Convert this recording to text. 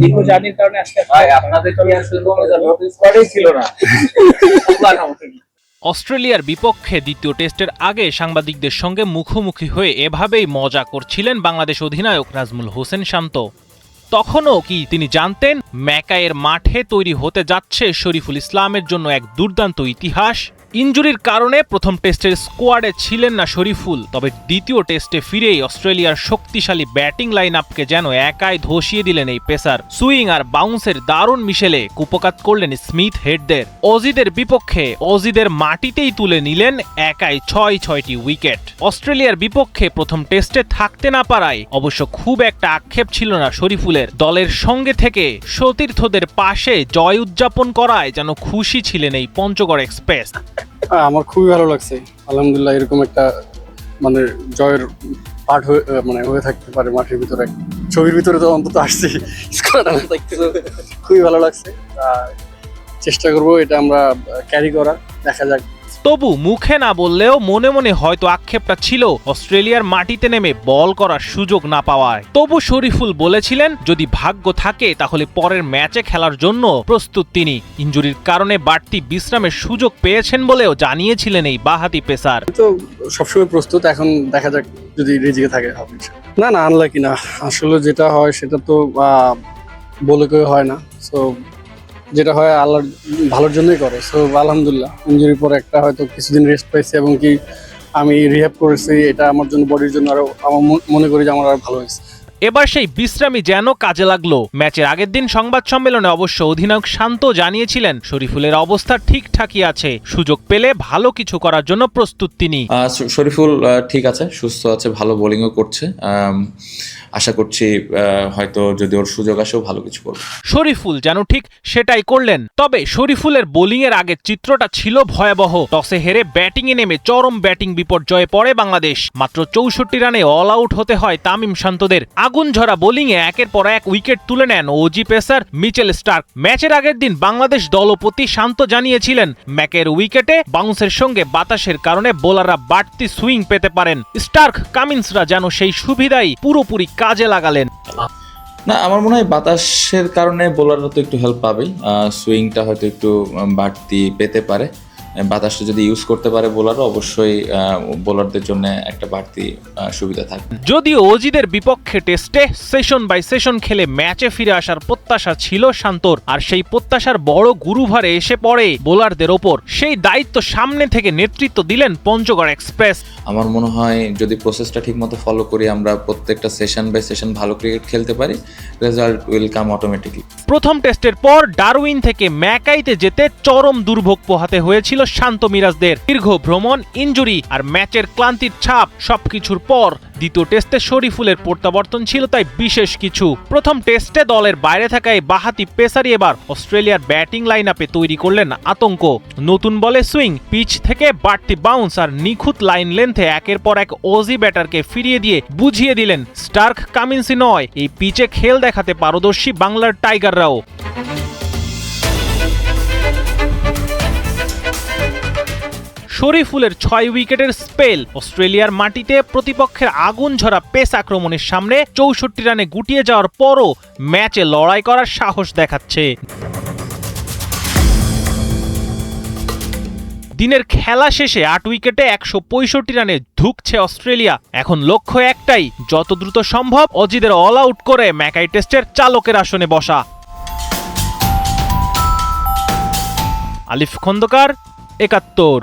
দীর্ঘ জার্নির কারণে আজকে আপনাদের কি আসলে কোনো স্কোয়াডই ছিল না। অস্ট্রেলিয়ার বিপক্ষে দ্বিতীয় টেস্টের আগে সাংবাদিকদের সঙ্গে মুখোমুখি হয়ে এভাবেই মজা করছিলেন বাংলাদেশ অধিনায়ক নাজমুল হোসেন শান্ত। তখনও কি তিনি জানতেন ম্যাকাইয়ের মাঠে তৈরি হতে যাচ্ছে শরীফুল ইসলামের জন্য এক দুর্দান্ত ইতিহাস? ইনজুরির কারণে প্রথম টেস্টের স্কোয়াডে ছিলেন না শরীফুল, তবে দ্বিতীয় টেস্টে ফিরেই অস্ট্রেলিয়ার শক্তিশালী ব্যাটিং লাইন আপকে যেন একাই ধসিয়ে দিলেন এই পেসার। সুইং আর বাউন্সের দারুণ মিশেলে কুপকাত করলেন স্মিথ হেডদের। অজিদের বিপক্ষে অজিদের মাটিতেই তুলে নিলেন একাই ৬টি উইকেট। অস্ট্রেলিয়ার বিপক্ষে প্রথম টেস্টে থাকতে না পারায় অবশ্য খুব একটা আক্ষেপ ছিল না শরীফুলের। দলের সঙ্গে থেকে সতীর্থদের পাশে জয় উদযাপন করায় যেন খুশি ছিলেন এই পঞ্চগড় এক্সপ্রেস। আমার খুবই ভালো লাগছে, আলহামদুলিল্লাহ। এরকম একটা মানে জয়ের পার্ট হয়ে থাকতে পারে মাঠের ভিতরে, ছবির ভিতরে তো অন্তত আসছি, খুবই ভালো লাগছে। চেষ্টা করবো এটা আমরা ক্যারি করা, দেখা যাক। তবু মুখে না বললেও মনে মনে হয়তো আক্ষেপটা ছিল অস্ট্রেলিয়ার মাটিতে নেমে বল করার সুযোগ না পাওয়ায়। তবু শরীফুল বলেছিলেন যদি ভাগ্য থাকে তাহলে পরের ম্যাচে খেলার জন্য প্রস্তুত তিনি। ইনজুরির কারণে বাড়তি বিশ্রামের সুযোগ পেয়েছেন বলেও জানিয়েছিলেন এই বাঁহাতি পেসার। তো সবসময় প্রস্তুত, এখন দেখা যাক যদি রিজিকে থাকে হবে। না আনলাকি না, আসলে যেটা হয় সেটা তো বলে কেউ হয় না। সো যেটা হয় আল্লাহর ভালোর জন্যই করে। সো আলহামদুলিল্লাহ, ইনজুরির পর একটা হয়তো কিছুদিন রেস্ট পাইছি এবং কি আমি রিহ্যাব করেছি, এটা আমার জন্য বডির জন্য আরো আমার মনে করি যে আমার আরো ভালো হয়েছে। এবার সেই বিশ্রামই যেন কাজে লাগলো। ম্যাচের আগের দিন সংবাদ সম্মেলনে অবশ্য অধিনায়ক শান্ত জানিয়েছিলেন শরীফুলের অবস্থা ঠিকঠাকই আছে, সুযোগ পেলে ভালো কিছু করার জন্য প্রস্তুত তিনি। শরীফুল ঠিক আছে, সুস্থ আছে, ভালো বোলিংও করছে। আশা করছি হয়তো যদি ওর সুযোগ আসেও ভালো কিছু করবে। শরীফুল যেন ঠিক সেটাই করলেন। তবে শরীফুলের বোলিং এর আগের চিত্রটা ছিল ভয়াবহ। টসে হেরে ব্যাটিং এ নেমে চরম ব্যাটিং বিপর্যয়ে পড়ে বাংলাদেশ। মাত্র ৬৪ রানে অল আউট হতে হয় তামিম শান্তদের। আগুন ঝরা বোলিং এ একের পর এক উইকেট তুলে নেন ওজি পেসার মিচেল স্টার্ক। ম্যাচের আগের দিন বাংলাদেশ দলপতি শান্ত জানিয়েছিলেন ম্যাকের উইকেটে বাউন্সের সঙ্গে বাতাসের কারণে বোলাররা বাড়তি সুইং পেতে পারেন। স্টার্ক কামিন্সরা যেন সেই সুবিধাই পুরোপুরি কাজে লাগালেন। না, আমার মনে হয় বাতাসের কারণে বোলাররা তো একটু হেল্প পাবেই, সুইংটা হয়তো একটু বাড়তি পেতে পারে। বাতাসটা যদি ইউজ করতে পারে বোলাররা, অবশ্যই বোলারদের জন্য একটা বাড়তি সুবিধা থাকবে। যদিও অজিদের বিপক্ষে টেস্টে সেশন বাই সেশন খেলে ম্যাচে ফিরে আসার প্রত্যাশা ছিল শান্তর, আর সেই প্রত্যাশার বড় গুরুভারে এসে পড়ে বোলারদের ওপর। সেই দায়িত্ব সামনে থেকে নেতৃত্ব দিলেন পঞ্চগড় এক্সপ্রেস। আমার মনে হয় যদি প্রসেসটা ঠিকমতো ফলো করি, আমরা প্রত্যেকটা সেশন বাই সেশন ভালো ক্রিকেট খেলতে পারি, রেজাল্ট উইল কাম অটোমেটিকলি। প্রথম টেস্টের পর ডারউইন থেকে ম্যাকাইতে যেতে চরম দুর্ভোগ পোহাতে হয়েছিল শান্ত মিরাজদের। দীর্ঘ ভ্রমণ, ইনজুরি আর ম্যাচের ক্লান্তির ছাপ সবকিছুর পর দ্বিতীয় টেস্টে শরীফুলের প্রত্যাবর্তন ছিল তাই বিশেষ কিছু। প্রথম টেস্টে দলের বাইরে থাকা এই বাঁহাতি পেসারই এবার অস্ট্রেলিয়ার ব্যাটিং লাইন আপে তৈরি করলেন আতঙ্ক। নতুন বলে সুইং, পিচ থেকে বাড়তি বাউন্স আর নিখুঁত লাইন লেন্থে একের পর এক অজি ব্যাটারকে ফিরিয়ে দিয়ে বুঝিয়ে দিলেন স্টার্ক কামিন্সি নয়, এই পিচে খেল দেখাতে পারদর্শী বাংলার টাইগাররাও। শরীফুলের ৬ উইকেটের স্পেল অস্ট্রেলিয়ার মাটিতে প্রতিপক্ষের আগুন ঝরা পেস আক্রমণের সামনে ৬৪ রানে গুটিয়ে যাওয়ার পরও ম্যাচে লড়াই করার সাহস দেখাচ্ছে। দিনের খেলা শেষে ৮ উইকেটে ১৬৫ রানে ধুঁকছে অস্ট্রেলিয়া। এখন লক্ষ্য একটাই, যত দ্রুত সম্ভব অজিদের অল আউট করে ম্যাকাই টেস্টের চালকের আসনে বসা। আলিফ খন্দকার, ৭১।